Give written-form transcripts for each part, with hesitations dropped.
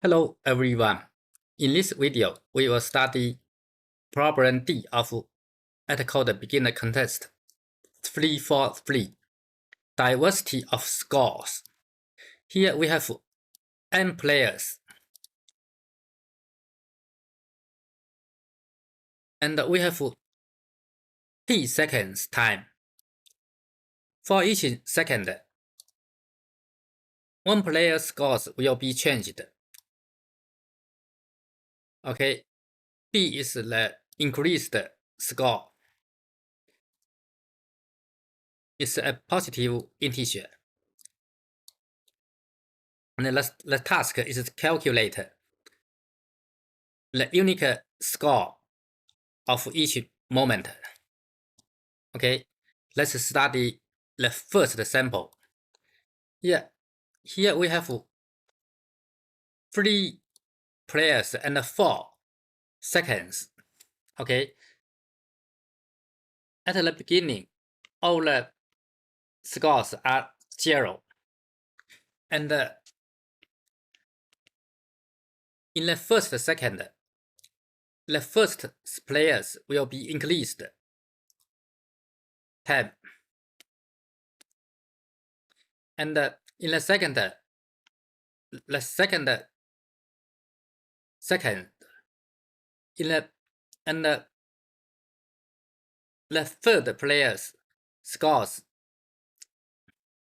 Hello everyone. In this video, we will study problem D of AtCoder beginner contest 343, diversity of scores. Here we have n players, and we have t seconds time. For each second, one player's scores will be changed. Okay, B is the increased score. It's a positive integer. And the task is to calculate the unique score of each moment. Okay, let's study the first sample. Here we have 3 players and 4 seconds. Okay, at the beginning, all the scores are 0, and in the first second, the first players will be increased 10, and in the second the third player's scores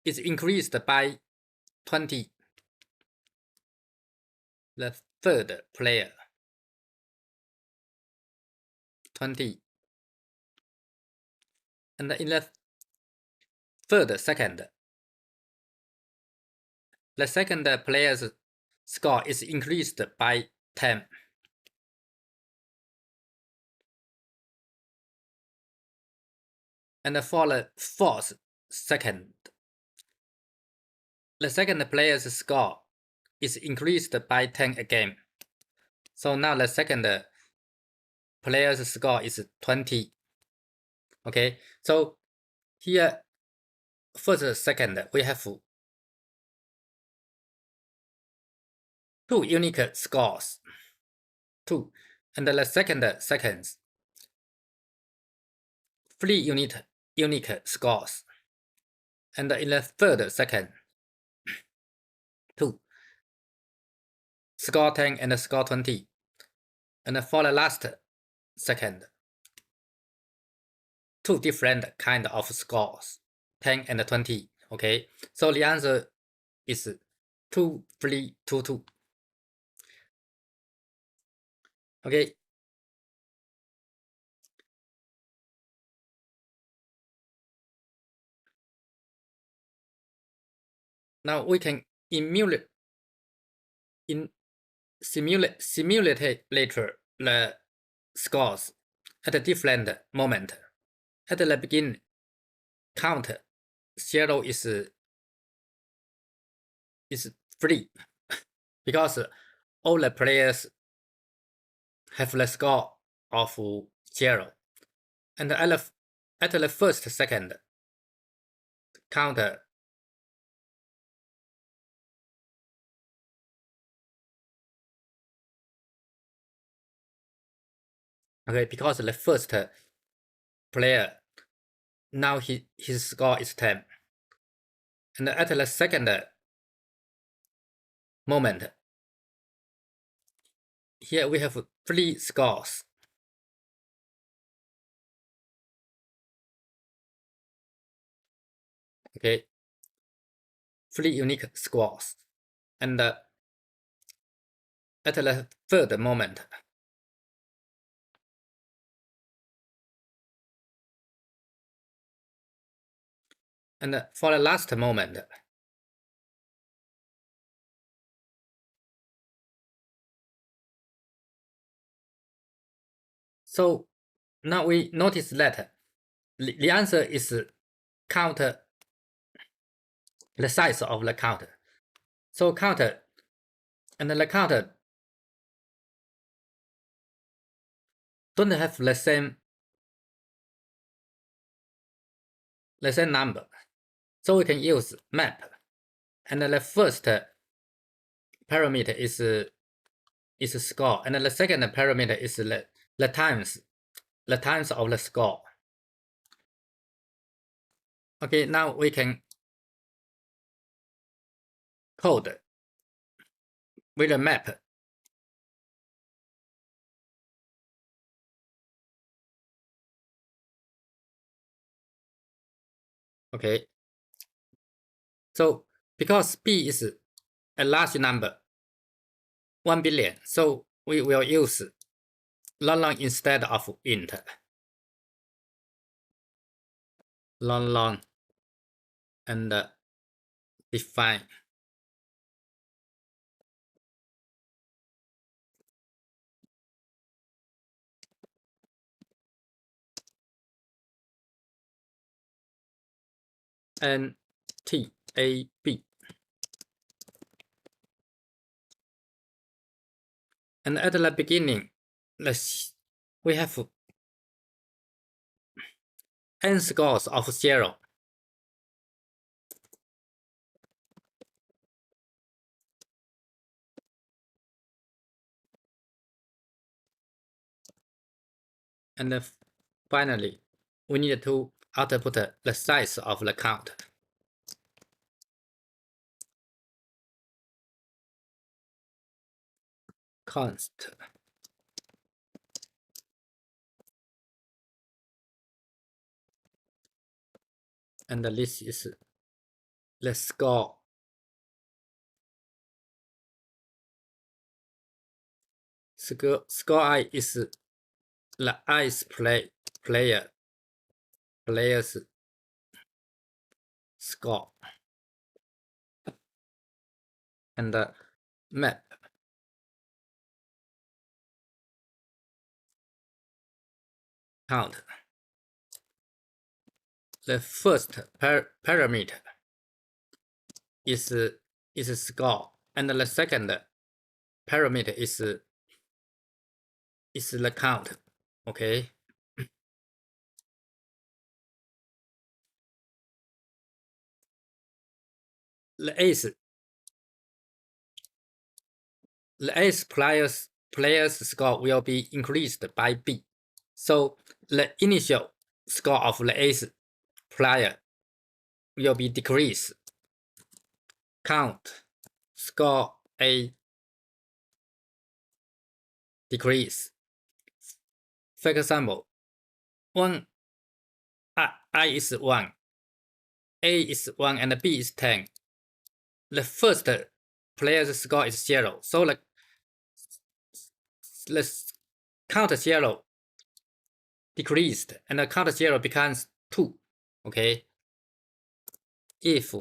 is increased by 20. The third player 20, and in the third second, the second player's score is increased by 10. And for the fourth second, the second player's score is increased by 10 again. So now the second player's score is 20. Okay, so here, first second, we have 2 unique scores, 2, and the second seconds, 3 unique scores, and in the third second, 2, score 10 and score 20, and for the last second, 2 different kind of scores, 10 and 20. Okay, so the answer is 2, 3, 2, 2. Okay. Now we can simulate later the scores at a different moment. At the beginning, count 0 is free because all the players have the score of 0, and at the first second, count okay, because the first player, now his score is 10, and at the second moment, here we have 3 scores. Okay, 3 unique scores, and at the third moment, and for the last moment, so now we notice that the answer is count the size of the count. So count, and the count don't have the same number. So we can use map, and the first parameter is score, and the second parameter is the times of the score. Okay, now we can code with a map. Okay, so because b is a large number, 1 billion, so we will use long instead of int. Long and define and tab. And at the beginning, we have n scores of 0. And finally, we need to output the size of the count. Const. And this is the score. Score I is the ice player's score. And the map count. The first parameter is score, and the second parameter is the count. Okay. The ace player's score will be increased by b. So the initial score of the ace player will be decreased. Count score a decrease. For example, 1 I is 1, A is 1, and B is 10. The first player's score is 0, so the count 0 decreased, and the count 0 becomes 2. Okay. If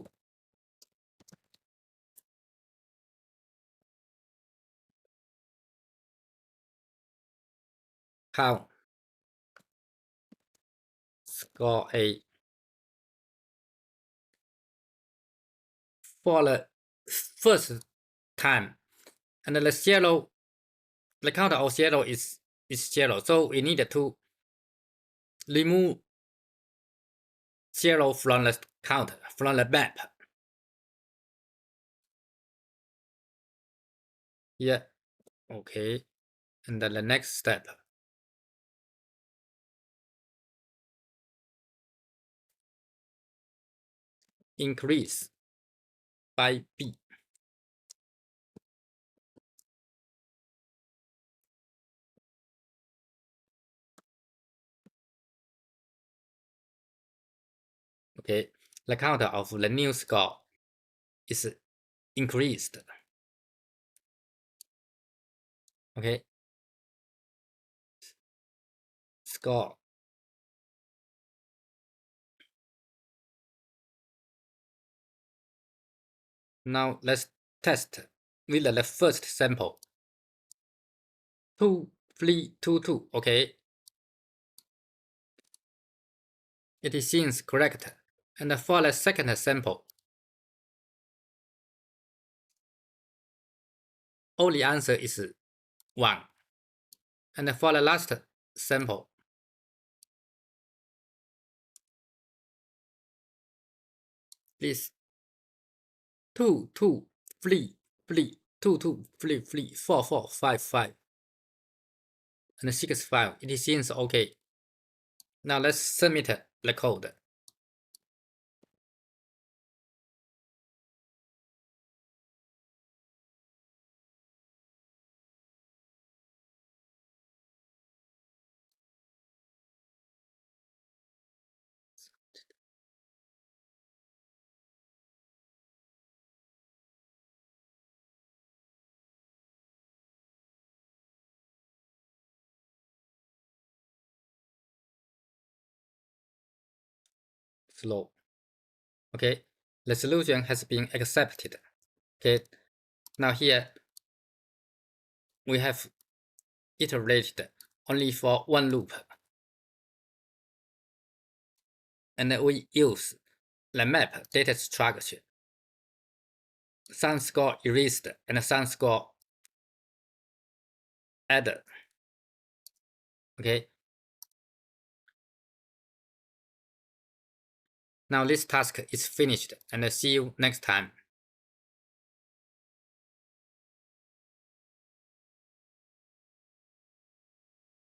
count score a for the first time, and the count of 0 is 0, so we need to remove 0 from the count, from the map. Yeah. Okay. And then the next step, increase by b. Okay, the count of the new score is increased. Okay, score. Now let's test with the first sample. 2, 3, 2, 2. Okay, it seems correct. And for the second sample, all the answer is 1. And for the last sample, this 2, 2, 3, 3. 22334455 and 65. It seems okay. Now let's submit the code. Slow. Okay, the solution has been accepted. Okay, now here we have iterated only for one loop, and we use the map data structure. Sum score erased and sum score added. Okay. Now this task is finished, and see you next time.